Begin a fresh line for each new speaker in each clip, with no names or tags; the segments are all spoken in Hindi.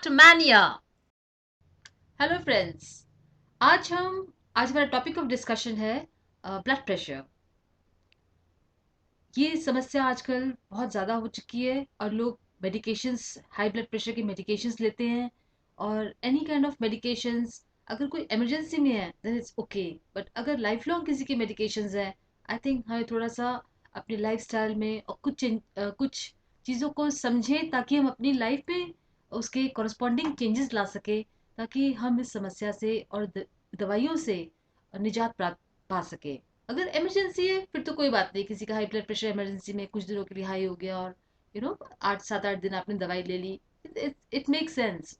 Fact mania. हेलो फ्रेंड्स, आज हमारा टॉपिक ऑफ डिस्कशन है ब्लड प्रेशर। ये समस्या आजकल बहुत ज़्यादा हो चुकी है और लोग मेडिकेशंस, हाई ब्लड प्रेशर के मेडिकेशंस लेते हैं। और एनी काइंड ऑफ मेडिकेशंस, अगर कोई इमरजेंसी में है देन इट्स ओके, बट अगर लाइफ लॉन्ग किसी के मेडिकेशंस हैं, आई थिंक हमें थोड़ा सा अपने लाइफस्टाइल में और कुछ चीज़ों को समझें ताकि हम अपनी लाइफ में उसके कॉरस्पॉन्डिंग चेंजेस ला सके, ताकि हम इस समस्या से और दवाइयों से निजात प्राप्त पा सके। अगर इमरजेंसी है फिर तो कोई बात नहीं, किसी का हाई ब्लड प्रेशर इमरजेंसी में कुछ दिनों के लिए हाई हो गया और 8 7 8 दिन आपने दवाई ले ली, इट मेक सेंस।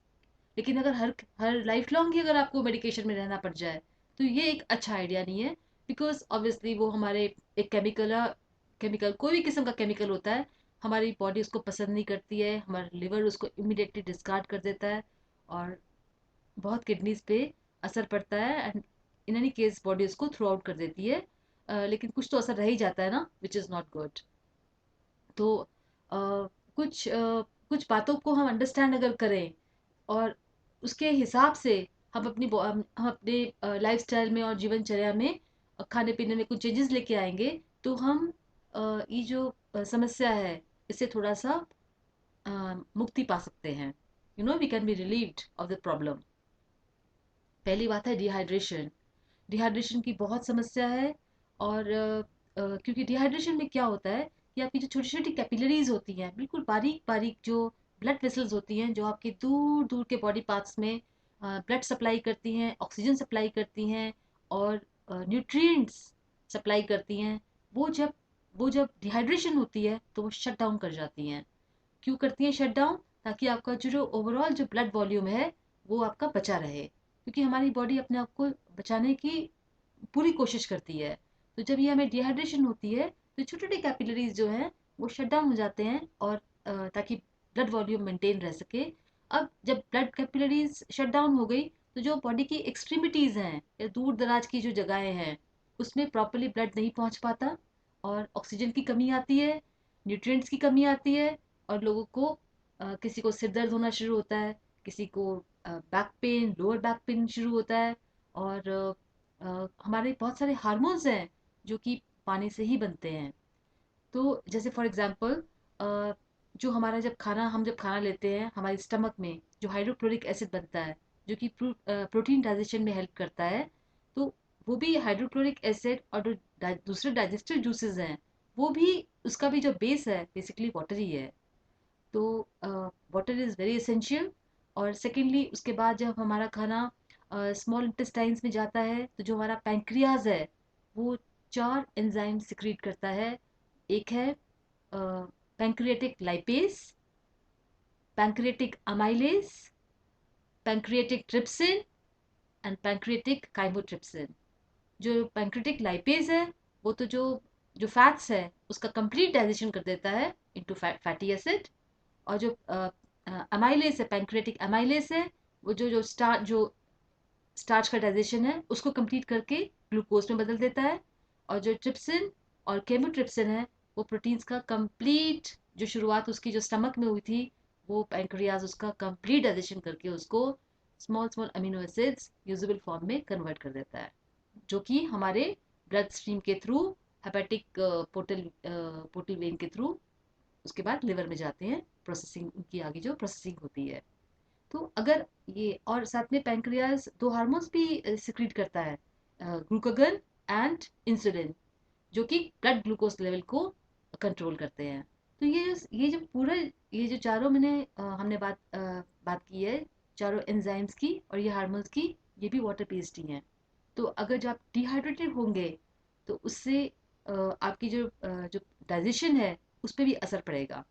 लेकिन अगर हर हर लाइफ लॉन्ग ही अगर आपको मेडिकेशन में रहना पड़ जाए तो ये एक अच्छा आइडिया नहीं है। बिकॉज ऑब्वियसली वो हमारे एक केमिकल कोई भी किस्म का केमिकल होता है, हमारी बॉडी उसको पसंद नहीं करती है, हमारा लिवर उसको इमिडिएटली डिस्कार्ड कर देता है और बहुत किडनीज पे असर पड़ता है and in any case body उसको थ्रू आउट कर देती है। लेकिन कुछ तो असर रह ही जाता है ना, विच इज़ नॉट गुड। तो कुछ बातों को हम अंडरस्टैंड अगर करें और उसके हिसाब से हम अपने लाइफस्टाइल में और जीवनचर्या में खाने पीने में कुछ चेंजेस लेके आएंगे, तो हम ये जो समस्या है इससे थोड़ा सा मुक्ति पा सकते हैं। We can be relieved of the problem. पहली बात है डिहाइड्रेशन। डिहाइड्रेशन की बहुत समस्या है। और क्योंकि डिहाइड्रेशन में क्या होता है कि आपकी जो छोटी छोटी कैपिलरीज होती हैं, बिल्कुल बारीक बारीक जो ब्लड वेसल्स होती हैं, जो आपके दूर दूर के बॉडी पार्ट्स में ब्लड सप्लाई करती हैं, ऑक्सीजन सप्लाई करती हैं और न्यूट्रिएंट्स सप्लाई करती हैं, वो जब वो जब डिहाइड्रेशन होती है तो वो शट डाउन कर जाती हैं। क्यों करती हैं शट डाउन? ताकि आपका जो ओवरऑल जो ब्लड वॉल्यूम है वो आपका बचा रहे, क्योंकि हमारी बॉडी अपने आप को बचाने की पूरी कोशिश करती है। तो जब ये हमें डिहाइड्रेशन होती है तो छोटे छोटे कैपिलरीज जो हैं वो शट डाउन हो जाते हैं और ताकि ब्लड वॉल्यूम मेंटेन रह सके। अब जब ब्लड कैपिलरीज शट डाउन हो गई तो जो बॉडी की एक्सट्रीमिटीज हैं या दूर दराज की जो जगहें हैं उसमें प्रॉपरली ब्लड नहीं पहुंच पाता और ऑक्सीजन की कमी आती है, न्यूट्रिएंट्स की कमी आती है और लोगों को किसी को सिर दर्द होना शुरू होता है, किसी को back pain, lower back pain शुरू होता है। और हमारे बहुत सारे हार्मोन्स हैं जो कि पानी से ही बनते हैं। तो जैसे फॉर एग्जांपल, जो हमारा हम जब खाना लेते हैं हमारे स्टमक में जो हाइड्रोक्लोरिक एसिड बनता है, जो कि प्रोटीन डाइजेशन में हेल्प करता है। तो वो भी हाइड्रोक्लोरिक एसिड और जो दूसरे डाइजेस्टिव जूसेस हैं वो भी, उसका भी जो बेस है बेसिकली वाटर ही है। तो वाटर इज़ वेरी एसेंशियल। और सेकेंडली उसके बाद जब हमारा खाना स्मॉल इंटेस्टाइन्स में जाता है तो जो हमारा पैंक्रियाज है वो 4 एंजाइम सिक्रीट करता है। एक है pancreatic lipase, pancreatic amylase, pancreatic trypsin and pancreatic chymotrypsin. जो पैंक्रियाटिक लाइपेज है वो तो जो फैट्स है उसका कंप्लीट डाइजेशन कर देता है इनटू फैटी एसिड। और जो अमाइलेस है, पैंक्रियाटिक अमाइलेस है, वो जो स्टार्च का डाइजेशन है उसको कंप्लीट करके ग्लूकोज में बदल देता है। और जो ट्रिप्सिन और केमोट्रिप्सिन है वो प्रोटीन्स का कंप्लीट, जो शुरुआत उसकी जो स्टमक में हुई थी, वो पैंक्रियाज उसका कंप्लीट डाइजेशन करके उसको small small amino acids usable form में कन्वर्ट कर देता है, जो कि हमारे ब्लड स्ट्रीम के थ्रू, हेपेटिक पोर्टल वेन के थ्रू उसके बाद लिवर में जाते हैं, प्रोसेसिंग उनकी आगे जो प्रोसेसिंग होती है। तो अगर ये, और साथ में पैंक्रियाज 2 हार्मोन्स भी सिक्रीट करता है, ग्लूकागन एंड इंसुलिन, जो कि ब्लड ग्लूकोज लेवल को कंट्रोल करते हैं। तो ये जो पूरा, ये जो चारों हमने बात की है, चारों एंजाइम्स की और ये हार्मोन्स की, ये भी वाटर बेस्ड ही हैं। तो अगर जब आप डिहाइड्रेटेड होंगे तो उससे आपकी जो डाइजेशन है उस पर भी असर पड़ेगा।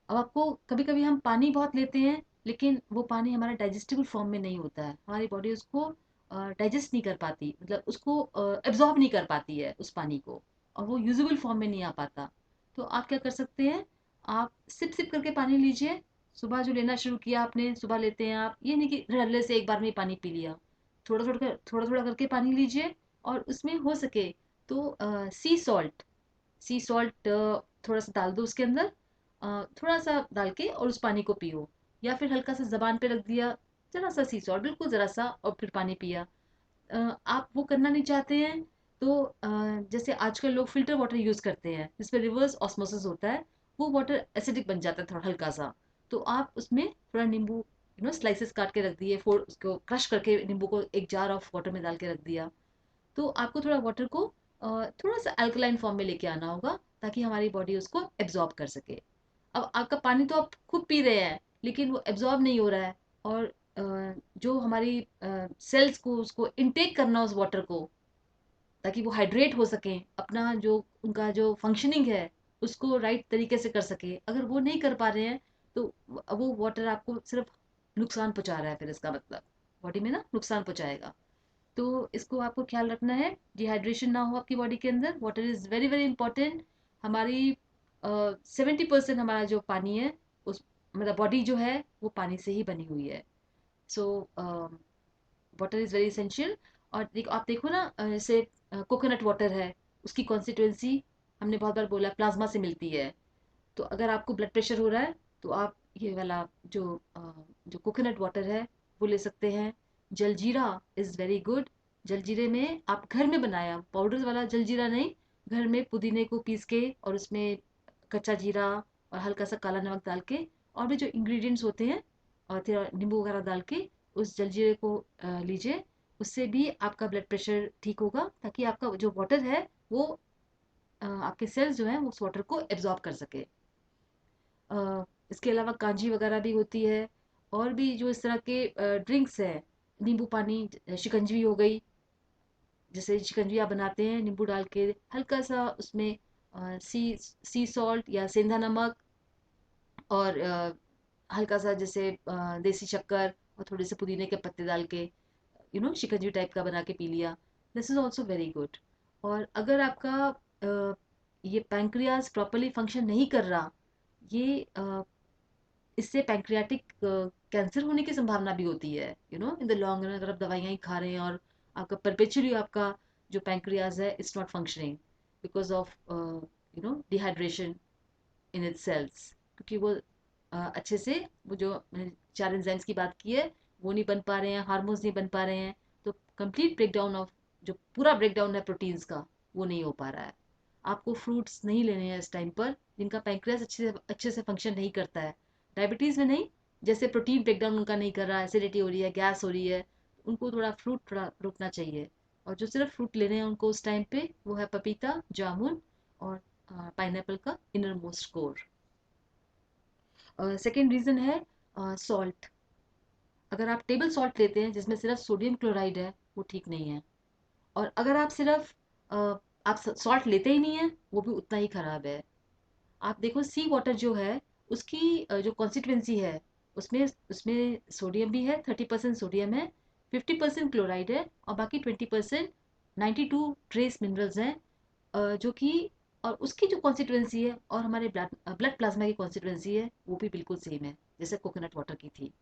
अब आपको, कभी कभी हम पानी बहुत लेते हैं लेकिन वो पानी हमारा डाइजेस्टिबल फॉर्म में नहीं होता है, हमारी बॉडी उसको डाइजेस्ट नहीं कर पाती, मतलब उसको एब्जॉर्ब नहीं कर पाती है उस पानी को, और वो यूजेबल फॉर्म में नहीं आ पाता। तो आप क्या कर सकते हैं, आप सिप सिप करके पानी लीजिए। सुबह जो लेना शुरू किया आपने, सुबह लेते हैं आप, ये नहीं कि धड़ल्ले से एक बार में ही पानी पी लिया। थोड़ा थोड़ा करके पानी लीजिए और उसमें हो सके तो सी सॉल्ट थोड़ा सा डाल दो उसके अंदर, थोड़ा सा डाल के और उस पानी को पियो। या फिर हल्का सा ज़बान पे रख दिया, ज़रा सा सी सॉल्ट, बिल्कुल ज़रा सा, और फिर पानी पिया। आप वो करना नहीं चाहते हैं तो जैसे आजकल लोग फ़िल्टर वाटर यूज़ करते हैं जिसमें रिवर्स ऑस्मोसिस होता है, वो वाटर एसिडिक बन जाता है थोड़ा हल्का सा। तो आप उसमें थोड़ा नींबू स्लाइसेस काट के रख दिए, फोड़ उसको क्रश करके नींबू को एक जार ऑफ वाटर में डाल के रख दिया। तो आपको थोड़ा वाटर को थोड़ा सा अल्कलाइन फॉर्म में लेके आना होगा ताकि हमारी बॉडी उसको एब्जॉर्ब कर सके। अब आपका पानी तो आप खूब पी रहे हैं लेकिन वो एब्जॉर्ब नहीं हो रहा है, और जो हमारी सेल्स को उसको इनटेक करना उस वाटर को ताकि वो हाइड्रेट हो सकें, अपना जो उनका जो फंक्शनिंग है उसको राइट तरीके से कर सके, अगर वो नहीं कर पा रहे हैं तो वो वाटर आपको सिर्फ नुकसान पहुंचा रहा है, फिर इसका मतलब बॉडी में ना नुकसान पहुंचाएगा। तो इसको आपको ख्याल रखना है, डिहाइड्रेशन ना हो आपकी बॉडी के अंदर। Water is very very important. हमारी 70% हमारा जो पानी है, उस मतलब बॉडी जो है वो पानी से ही बनी हुई है। So water is very essential. और आप देखो ना, जैसे कोकोनट वाटर है, उसकी कॉन्स्टिट्यूएंसी हमने बहुत बार बोला प्लाज्मा से मिलती है। तो अगर आपको ब्लड प्रेशर हो रहा है तो आप ये वाला जो जो कोकोनट वाटर है वो ले सकते हैं। Jaljeera is very good. जलजीरे में आप घर में बनाया पाउडर वाला जलजीरा नहीं, घर में पुदीने को पीस के और उसमें कच्चा जीरा और हल्का सा काला नमक डाल के और भी जो इंग्रेडिएंट्स होते हैं और थोड़ा नींबू वगैरह डाल के उस जलजीरे को लीजिए। उससे भी आपका ब्लड प्रेशर ठीक होगा ताकि आपका जो वाटर है वो आपके सेल्स जो हैं वो उस वाटर को एब्जॉर्ब कर सके। इसके अलावा कांजी वगैरह भी होती है, और भी जो इस तरह के ड्रिंक्स हैं, नींबू पानी, शिकंजी हो गई। जैसे शिकंजी आप बनाते हैं नींबू डाल के, हल्का सा उसमें सी सॉल्ट या सेंधा नमक और हल्का सा जैसे देसी शक्कर और थोड़े से पुदीने के पत्ते डाल के शिकंजी टाइप का बना के पी लिया। This is also very good. और अगर आपका ये पैंक्रियाज प्रॉपरली फंक्शन नहीं कर रहा, ये इससे पैंक्रियाटिक कैंसर होने की संभावना भी होती है इन द लॉन्ग रन, अगर आप दवाइयाँ ही खा रहे हैं और आपका परपेचुअली आपका जो पैंक्रियाज है it's not functioning because of dehydration in its cells, क्योंकि वो अच्छे से वो जो मैंने 4 एंजाइम्स की बात की है वो नहीं बन पा रहे हैं, हार्मोन्स नहीं बन पा रहे हैं। तो कंप्लीट ब्रेकडाउन ऑफ जो पूरा ब्रेकडाउन है प्रोटीन्स का वो नहीं हो पा रहा है। आपको फ्रूट्स नहीं लेने हैं इस टाइम पर जिनका पैंक्रियास अच्छे से फंक्शन नहीं करता है। डायबिटीज़ में नहीं, जैसे प्रोटीन ब्रेकडाउन उनका नहीं कर रहा, एसिडिटी हो रही है, गैस हो रही है, उनको थोड़ा फ्रूट थोड़ा रुकना चाहिए। और जो सिर्फ फ्रूट लेने हैं उनको उस टाइम पे वो है पपीता, जामुन और पाइनएप्पल का inner most core. Second reason है सॉल्ट। अगर आप टेबल सॉल्ट लेते हैं जिसमें सिर्फ सोडियम क्लोराइड है वो ठीक नहीं है। और अगर आप सिर्फ आप सॉल्ट लेते ही नहीं है वो भी उतना ही खराब है। आप देखो सी वाटर जो है उसकी जो कॉन्स्टिट्यूएंसी है उसमें उसमें सोडियम भी है, 30% सोडियम है, 50% क्लोराइड है, और बाकी 20% 92 ट्रेस मिनरल्स हैं, जो कि और उसकी जो कॉन्स्टिट्यूएंसी है और हमारे ब्लड ब्लड प्लाज्मा की कॉन्स्टिट्यूएंसी है वो भी बिल्कुल सेम है जैसे कोकोनट वाटर की थी।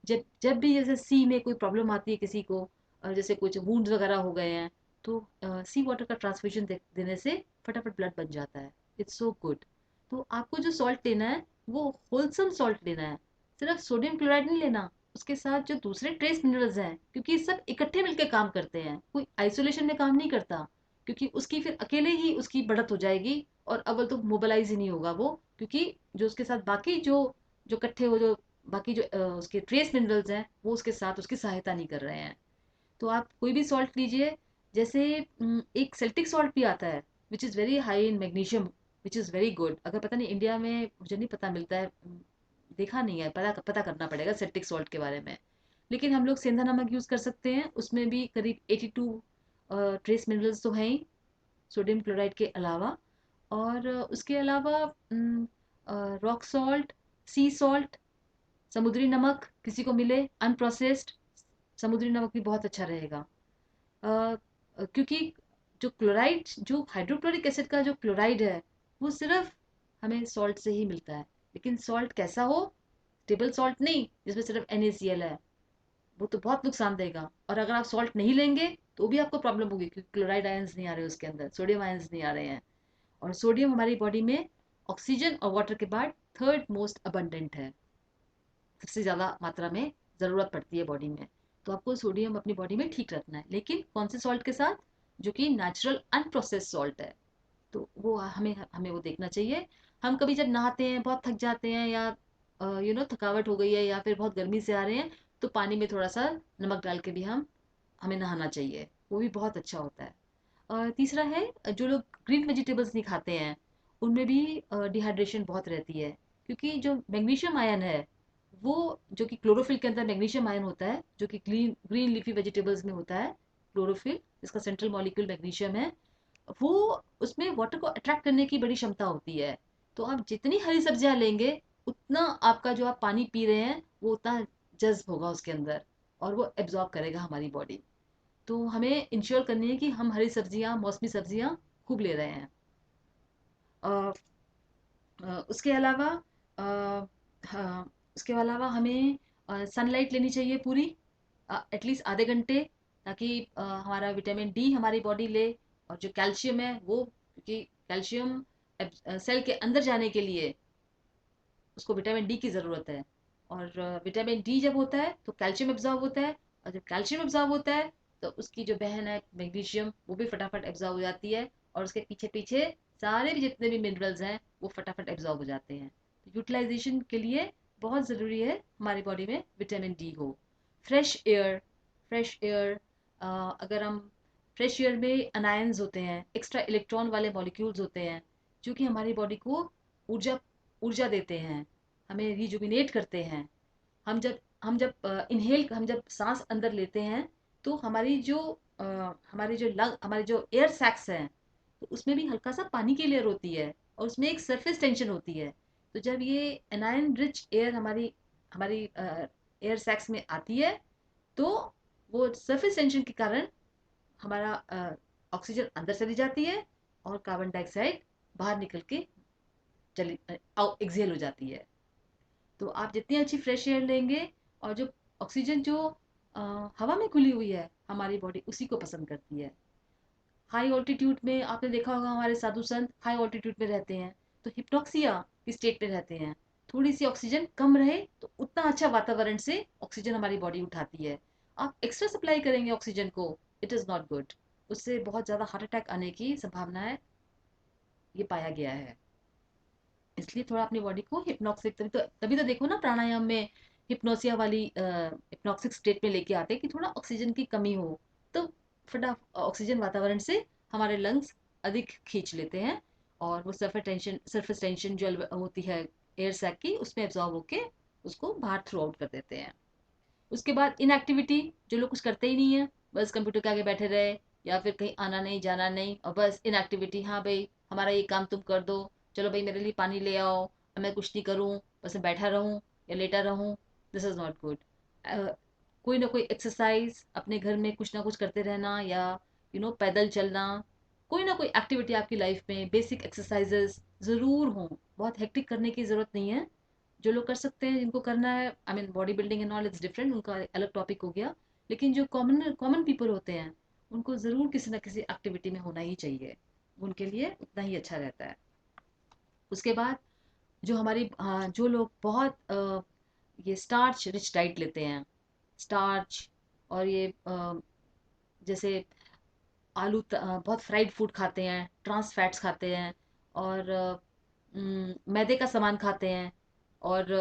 जब जब भी जैसे सी में कोई प्रॉब्लम आती है किसी को, जैसे कुछ वुंड्स वगैरह हो गए हैं, तो सी वाटर का ट्रांसफ्यूजन देने से फटाफट ब्लड बन जाता है। It's so good. तो आपको जो सॉल्ट लेना है वो होलसम सॉल्ट लेना है, सिर्फ सोडियम क्लोराइड नहीं लेना, उसके साथ जो दूसरे ट्रेस मिनरल्स हैं, क्योंकि सब इकट्ठे मिलकर काम करते हैं, कोई आइसोलेशन में काम नहीं करता। क्योंकि उसकी फिर अकेले ही उसकी बढ़त हो जाएगी और अव्वल तो मोबिलाइज ही नहीं होगा वो, क्योंकि जो उसके साथ बाकी जो जो इकट्ठे हो जो बाकी जो उसके ट्रेस मिनरल्स हैं वो उसके साथ उसकी सहायता नहीं कर रहे हैं। तो आप कोई भी सॉल्ट लीजिए, जैसे एक सेल्टिक सॉल्ट भी आता है which is very high in magnesium, which is very good. अगर पता नहीं इंडिया में मुझे नहीं पता मिलता है, देखा नहीं है, पता पता करना पड़ेगा सेल्टिक सॉल्ट के बारे में। लेकिन हम लोग सेंधा नमक यूज़ कर सकते हैं, उसमें भी करीब 82 ट्रेस मिनरल्स तो हैं ही सोडियम क्लोराइड के अलावा। और उसके अलावा रॉक सॉल्ट, सी सॉल्ट, समुद्री नमक किसी को मिले अनप्रोसेस्ड, समुद्री नमक भी बहुत अच्छा रहेगा। क्योंकि जो क्लोराइड, जो हाइड्रोक्लोरिक एसिड का जो क्लोराइड है वो सिर्फ हमें सॉल्ट से ही मिलता है। लेकिन सॉल्ट कैसा हो, टेबल सॉल्ट नहीं जिसमें सिर्फ NaCl है, वो तो बहुत नुकसान देगा। और अगर आप सॉल्ट नहीं लेंगे तो भी आपको प्रॉब्लम होगी क्योंकि क्लोराइड आयंस नहीं आ रहे उसके अंदर, सोडियम आयंस नहीं आ रहे हैं। और सोडियम हमारी बॉडी में ऑक्सीजन और वाटर के बाद थर्ड मोस्ट अबंडेंट है। सबसे ज़्यादा मात्रा में ज़रूरत पड़ती है बॉडी में। तो आपको सोडियम अपनी बॉडी में ठीक रखना है, लेकिन कौन से सॉल्ट के साथ? जो कि नेचुरल अनप्रोसेस्ड सॉल्ट है। तो वो हमें हमें वो देखना चाहिए। हम कभी जब नहाते हैं, बहुत थक जाते हैं, या थकावट हो गई है, या फिर बहुत गर्मी से आ रहे हैं, तो पानी में थोड़ा सा नमक डाल के भी हमें नहाना चाहिए, वो भी बहुत अच्छा होता है। और तीसरा है, जो लोग ग्रीन वेजिटेबल्स नहीं खाते हैं, उनमें भी डिहाइड्रेशन बहुत रहती है, क्योंकि जो मैग्नीशियम आयन है, वो जो कि क्लोरोफिल के अंदर मैग्नीशियम आयन होता है, जो कि ग्रीन ग्रीन लीफी वेजिटेबल्स में होता है, क्लोरोफिल, इसका सेंट्रल मॉलिक्यूल मैग्नीशियम है। वो उसमें वाटर को अट्रैक्ट करने की बड़ी क्षमता होती है। तो आप जितनी हरी सब्जियां लेंगे, उतना आपका जो आप पानी पी रहे हैं वो उतना जज्ब होगा उसके अंदर, और वो एब्जॉर्ब करेगा हमारी बॉडी। तो हमें इंश्योर करनी है कि हम हरी सब्जियां, मौसमी सब्जियां खूब ले रहे हैं। अ, उसके अलावा हाँ, उसके अलावा हमें सनलाइट लेनी चाहिए पूरी, एटलीस्ट आधे घंटे, ताकि हमारा विटामिन डी हमारी बॉडी ले, और जो कैल्शियम है वो, क्योंकि कैल्शियम सेल के अंदर जाने के लिए उसको विटामिन डी की ज़रूरत है। और विटामिन डी जब होता है तो कैल्शियम एब्जॉर्ब होता है, और जब कैल्शियम एब्जॉर्ब होता है तो उसकी जो बहन है मैग्नीशियम, वो भी फटाफट एब्जॉर्ब हो जाती है, और उसके पीछे पीछे सारे भी जितने भी मिनरल्स हैं वो फटाफट एब्जॉर्ब हो जाते हैं। तो यूटिलाइजेशन के लिए बहुत ज़रूरी है हमारी बॉडी में विटामिन डी हो। फ्रेश एयर, फ्रेश एयर, अगर हम फ्रेश एयर में अनायंस होते हैं, एक्स्ट्रा इलेक्ट्रॉन वाले मॉलिक्यूल्स होते हैं, जो कि हमारी बॉडी को ऊर्जा ऊर्जा देते हैं, हमें रिजुविनेट करते हैं। हम जब सांस अंदर लेते हैं, तो हमारे जो एयर सैक्स हैं, तो उसमें भी हल्का सा पानी की लेयर होती है, और उसमें एक सरफेस टेंशन होती है। तो जब ये एनायन रिच एयर हमारी हमारी एयर सैक्स में आती है, तो वो सरफेस टेंशन के कारण हमारा ऑक्सीजन अंदर चली जाती है, और कार्बन डाइऑक्साइड बाहर निकल के चली एक्सेल हो जाती है। तो आप जितनी अच्छी फ्रेश एयर लेंगे, और जो ऑक्सीजन जो अ, हवा में खुली हुई है, हमारी बॉडी उसी को पसंद करती है। हाई ऑल्टीट्यूड में आपने देखा होगा, हमारे साधु संत हाई ऑल्टीट्यूड में रहते हैं, तो हिप्नॉक्सिया की स्टेट में रहते हैं। थोड़ी सी ऑक्सीजन कम रहे तो उतना अच्छा वातावरण से ऑक्सीजन हमारी बॉडी उठाती है। आप एक्स्ट्रा सप्लाई करेंगे ऑक्सीजन को, इट इज़ नॉट गुड। उससे बहुत ज़्यादा हार्ट अटैक आने की संभावना है, ये पाया गया है। इसलिए थोड़ा अपनी बॉडी को हिप्नॉक्सिक, तभी तो देखो ना, प्राणायाम में हिप्नोसिया वाली हिप्नॉक्सिक स्टेट में लेके आते हैं, कि थोड़ा ऑक्सीजन की कमी हो, तो फटा ऑक्सीजन वातावरण से हमारे लंग्स अधिक खींच लेते हैं, और वो सरफेस टेंशन जो होती है एयर सैक की, उसमें एब्जॉर्ब होके उसको बाहर थ्रू आउट कर देते हैं। उसके बाद इनएक्टिविटी, जो लोग कुछ करते ही नहीं है, बस कंप्यूटर के आगे बैठे रहे, या फिर कहीं आना नहीं जाना नहीं, और बस इनएक्टिविटी, हाँ भाई हमारा ये काम तुम कर दो, चलो भाई मेरे लिए पानी ले आओ, और मैं कुछ नहीं करूँ, बस मैं बैठा रहूँ या लेटा रहूँ, दिस इज़ नॉट गुड। कोई ना कोई एक्सरसाइज अपने घर में कुछ ना कुछ करते रहना, या पैदल चलना, कोई ना कोई एक्टिविटी आपकी लाइफ में, बेसिक एक्सरसाइजेस ज़रूर हों। बहुत हेक्टिक करने की ज़रूरत नहीं है। जो लोग कर सकते हैं, जिनको करना है, I mean body building and all, it's different, उनका अलग टॉपिक हो गया। लेकिन जो कॉमन कॉमन पीपल होते हैं, उनको ज़रूर किसी ना किसी एक्टिविटी में होना ही चाहिए, उनके लिए उतना ही अच्छा रहता है। उसके बाद जो लोग बहुत ये स्टार्च रिच डाइट लेते हैं, स्टार्च, और ये जैसे बहुत फ्राइड फूड खाते हैं, ट्रांस फैट्स खाते हैं, और मैदे का सामान खाते हैं, और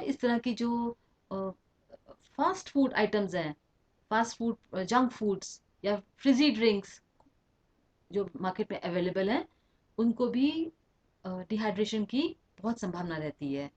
इस तरह की जो फास्ट फूड आइटम्स हैं, फास्ट फूड, जंक फूड्स, या फ्रिजी ड्रिंक्स जो मार्केट में अवेलेबल हैं, उनको भी डिहाइड्रेशन की बहुत संभावना रहती है।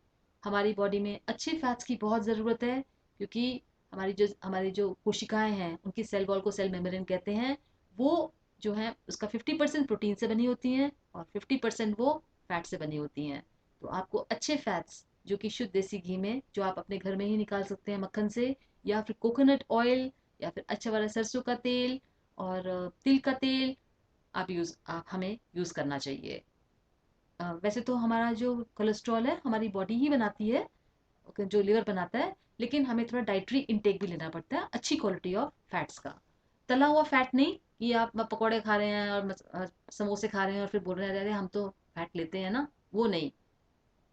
हमारी बॉडी में अच्छे फैट्स की बहुत ज़रूरत है, क्योंकि हमारी जो कोशिकाएं हैं, उनकी सेल वॉल को सेल मेम्ब्रेन कहते हैं, वो जो है उसका 50% प्रोटीन से बनी होती हैं, और 50% वो फैट से बनी होती हैं। तो आपको अच्छे फैट्स, जो कि शुद्ध देसी घी में, जो आप अपने घर में ही निकाल सकते हैं मक्खन से, या फिर कोकोनट ऑयल, या फिर अच्छा वाला सरसों का तेल, और तिल का तेल, आप हमें यूज़ करना चाहिए। वैसे तो हमारा जो कोलेस्ट्रॉल है हमारी बॉडी ही बनाती है, जो लिवर बनाता है, लेकिन हमें थोड़ा डाइटरी इनटेक भी लेना पड़ता है, अच्छी क्वालिटी ऑफ फैट्स का। तला हुआ फैट नहीं, कि आप पकौड़े खा रहे हैं और समोसे खा रहे हैं और फिर बोल रहे हैं, अरे हम तो फैट लेते हैं ना, वो नहीं।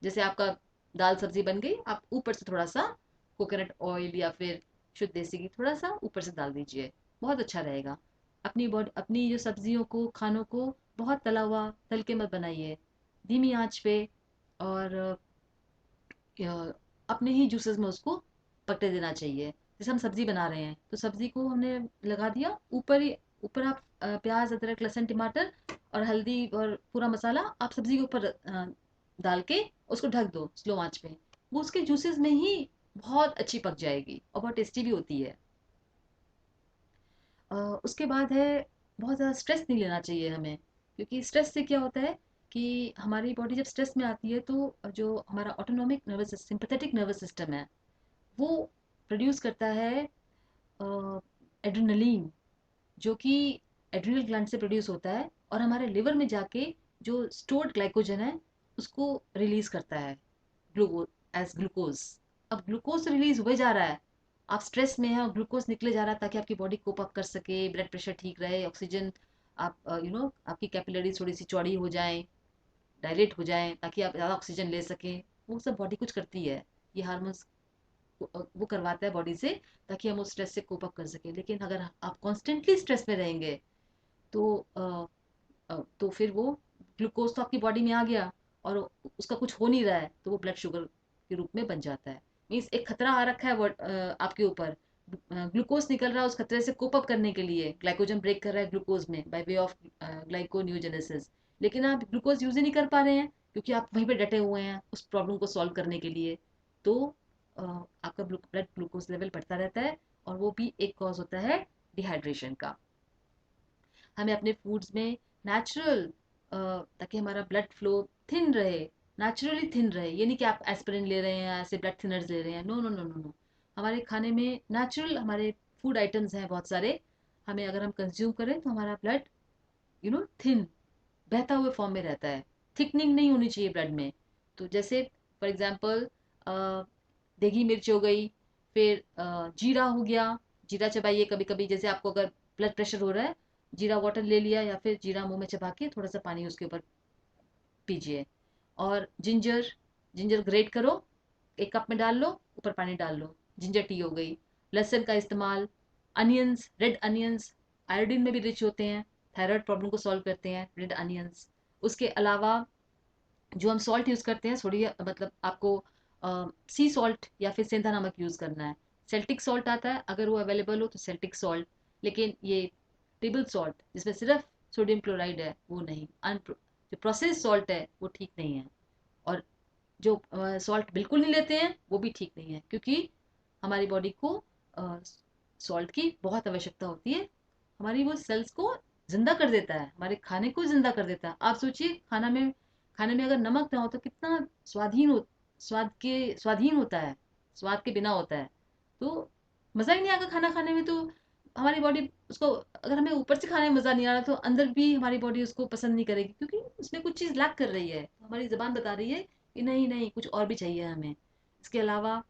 जैसे आपका दाल सब्जी बन गई, आप ऊपर से थोड़ा सा कोकोनट ऑयल या फिर शुद्ध देसी घी थोड़ा सा ऊपर से डाल दीजिए, बहुत अच्छा रहेगा। अपनी बॉडी, अपनी जो सब्जियों को, खानों को बहुत तला हुआ तल के मत बनाइए, धीमी आंच पे, और अपने ही जूसेस में उसको पकने देना चाहिए। जैसे हम सब्जी बना रहे हैं तो सब्जी को हमने लगा दिया ऊपर ही, ऊपर आप प्याज अदरक लहसुन टमाटर और हल्दी और पूरा मसाला आप सब्जी के ऊपर डाल के उसको ढक दो स्लो आंच पे, वो उसके जूसेस में ही बहुत अच्छी पक जाएगी और बहुत टेस्टी भी होती है। उसके बाद है, बहुत ज़्यादा स्ट्रेस नहीं लेना चाहिए हमें, क्योंकि स्ट्रेस से क्या होता है कि हमारी बॉडी जब स्ट्रेस में आती है तो जो हमारा autonomic nervous system, sympathetic nervous system है, वो प्रोड्यूस करता है एड्रेनलिन, जो कि एड्रिनल ग्लैंड से प्रोड्यूस होता है और हमारे लिवर में जाके जो स्टोर्ड ग्लाइकोजन है उसको रिलीज करता है, ग्लूकोज, एज ग्लूकोज। अब ग्लूकोज रिलीज हुए जा रहा है, आप स्ट्रेस में हैं और ग्लूकोज निकले जा रहा है ताकि आपकी बॉडी कोप अप कर सके, ब्लड प्रेशर ठीक रहे, ऑक्सीजन, आप आपकी कैपिलरीज थोड़ी सी चौड़ी हो जाएं, डायलेट हो जाएं, ताकि आप ज़्यादा ऑक्सीजन ले सकें। वो सब बॉडी कुछ करती है, ये हार्मोन्स वो करवाता है बॉडी से, ताकि हम उस स्ट्रेस से कोप अप कर सकें। लेकिन अगर आप कॉन्स्टेंटली स्ट्रेस में रहेंगे तो तो फिर वो ग्लूकोज तो आपकी बॉडी में आ गया और उसका कुछ हो नहीं रहा है, तो वो ब्लड शुगर के रूप में बन जाता है। मीन्स एक खतरा आ रखा है आपके ऊपर, ग्लूकोज निकल रहा है, उस खतरे से कोप अप करने के लिए ग्लाइकोजन ब्रेक कर रहा है ग्लूकोज में बाय वे ऑफ ग्लाइकोन्यूजेनेसिस, लेकिन आप ग्लूकोज यूज ही नहीं कर पा रहे हैं क्योंकि आप वहीं पे डटे हुए हैं उस प्रॉब्लम को सॉल्व करने के लिए। तो आपका ब्लड ग्लूकोज लेवल बढ़ता रहता है और वो भी एक कॉज होता है डिहाइड्रेशन का। हमें अपने फूड्स में नेचुरल, ताकि हमारा ब्लड फ्लो थिन रहे, नेचुरली थिन रहे, ये नहीं कि आप एस्पिरिन ले रहे हैं, ऐसे ब्लड थिनर्स ले रहे हैं, no no no no no. हमारे खाने में नेचुरल हमारे फूड आइटम्स हैं बहुत सारे, हमें अगर हम कंज्यूम करें तो हमारा ब्लड थिन, बहता हुए फॉर्म में रहता है, थिकनिंग नहीं होनी चाहिए ब्लड में। तो जैसे फॉर एग्जांपल देगी मिर्च हो गई, फिर जीरा हो गया, जीरा चबाइए कभी कभी, जैसे आपको अगर ब्लड प्रेशर हो रहा है, जीरा वाटर ले लिया या फिर जीरा मुंह में चबा के थोड़ा सा पानी उसके ऊपर पीजिए। और जिंजर, जिंजर ग्रेट करो, एक कप में डाल लो, ऊपर पानी डाल लो, जिंजर टी हो गई। लहसुन का इस्तेमाल, अनियंस, रेड अनियंस आयोडीन में भी रिच होते हैं, थायराइड प्रॉब्लम को सॉल्व करते हैं रेड अनियंस। उसके अलावा जो हम सॉल्ट यूज़ करते हैं, सोडियम मतलब आपको सी सॉल्ट या फिर सेंधा नमक यूज़ करना है। सेल्टिक सॉल्ट आता है, अगर वो अवेलेबल हो तो सेल्टिक सॉल्ट, लेकिन ये टेबल सॉल्ट जिसमें सिर्फ सोडियम क्लोराइड है वो नहीं, जो प्रोसेस सॉल्ट है वो ठीक नहीं है। और जो सॉल्ट बिल्कुल नहीं लेते हैं वो भी ठीक नहीं है, क्योंकि हमारी बॉडी को सॉल्ट की बहुत आवश्यकता होती है, हमारी वो सेल्स को जिंदा कर देता है, हमारे खाने को जिंदा कर देता है। आप सोचिए खाने में अगर नमक ना हो तो कितना स्वादहीन होता है, स्वाद के बिना होता है, तो मज़ा ही नहीं आएगा खाना खाने में। तो हमारी बॉडी उसको, अगर हमें ऊपर से खाने में मज़ा नहीं आ रहा तो अंदर भी हमारी बॉडी उसको पसंद नहीं करेगी, क्योंकि उसमें कुछ चीज़ लैक कर रही है, तो हमारी ज़बान बता रही है कि नहीं नहीं कुछ और भी चाहिए हमें। इसके अलावा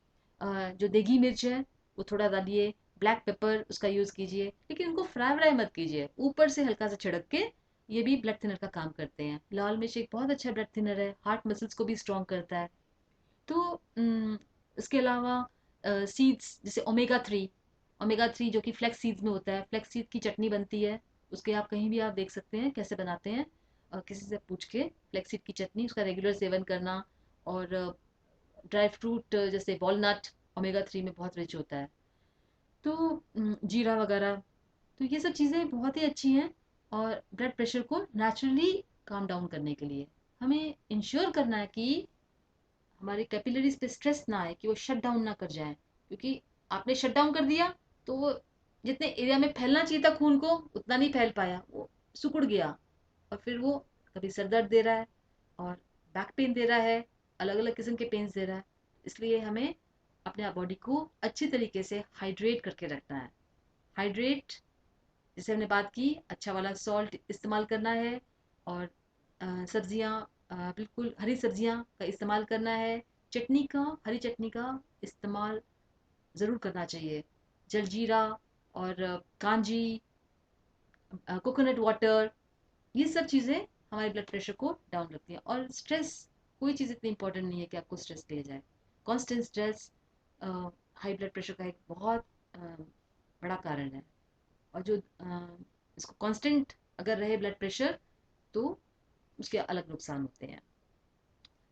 जो देगी मिर्च है वो थोड़ा डालिए, ब्लैक पेपर उसका यूज़ कीजिए, लेकिन उनको फ्राई व्राई मत कीजिए, ऊपर से हल्का सा छिड़क के, ये भी ब्लड थिनर का काम करते हैं। लाल मिर्च एक बहुत अच्छा ब्लड थिनर है, हार्ट मसल्स को भी स्ट्रॉन्ग करता है। तो इसके अलावा सीड्स जैसे ओमेगा 3, ओमेगा 3 जो कि फ्लैक्स सीड्स में होता है, फ्लैक्स सीड की चटनी बनती है, उसके आप कहीं भी आप देख सकते हैं कैसे बनाते हैं, किसी से पूछ के, फ्लैक्स सीड की चटनी उसका रेगुलर सेवन करना। और ड्राई फ्रूट जैसे वॉलनट ओमेगा 3 में बहुत रिच होता है। तो जीरा वगैरह, तो ये सब चीज़ें बहुत ही अच्छी हैं। और ब्लड प्रेशर को नेचुरली काम डाउन करने के लिए हमें इंश्योर करना है कि हमारे कैपिलरीज पे स्ट्रेस ना आए, कि वो शट डाउन ना कर जाए, क्योंकि आपने शट डाउन कर दिया तो वो जितने एरिया में फैलना चाहिए था खून को उतना नहीं फैल पाया, वो सिकुड़ गया, और फिर वो कभी सर दर्द दे रहा है और बैक पेन दे रहा है, अलग अलग किस्म के पेन्स दे रहा है। इसलिए हमें अपने बॉडी को अच्छी तरीके से हाइड्रेट करके रखना है। हाइड्रेट, जैसे हमने बात की, अच्छा वाला सॉल्ट इस्तेमाल करना है, और सब्जियां, बिल्कुल हरी सब्जियां का इस्तेमाल करना है, चटनी का, हरी चटनी का इस्तेमाल ज़रूर करना चाहिए, जलजीरा और कांजी, कोकोनट वाटर, ये सब चीज़ें हमारे ब्लड प्रेशर को डाउन रखती हैं। और स्ट्रेस कोई चीज़ इतनी इंपॉर्टेंट नहीं है कि आपको स्ट्रेस ले जाए। Constant stress high blood pressure का एक बहुत बड़ा कारण है। और जो इसको कांस्टेंट अगर रहे ब्लड प्रेशर, तो उसके अलग नुकसान होते हैं।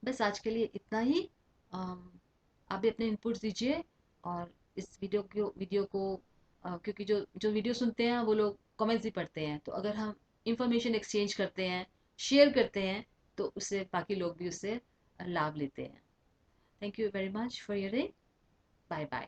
बस आज के लिए इतना ही। आप भी अपने इनपुट्स दीजिए, और इस वीडियो को क्योंकि जो जो वीडियो सुनते हैं वो लोग कमेंट्स भी पढ़ते हैं, तो अगर हम इंफॉर्मेशन एक्सचेंज करते हैं, शेयर करते हैं, तो उससे बाकी लोग भी उससे लाभ लेते हैं। Thank you very much for your day. Bye bye.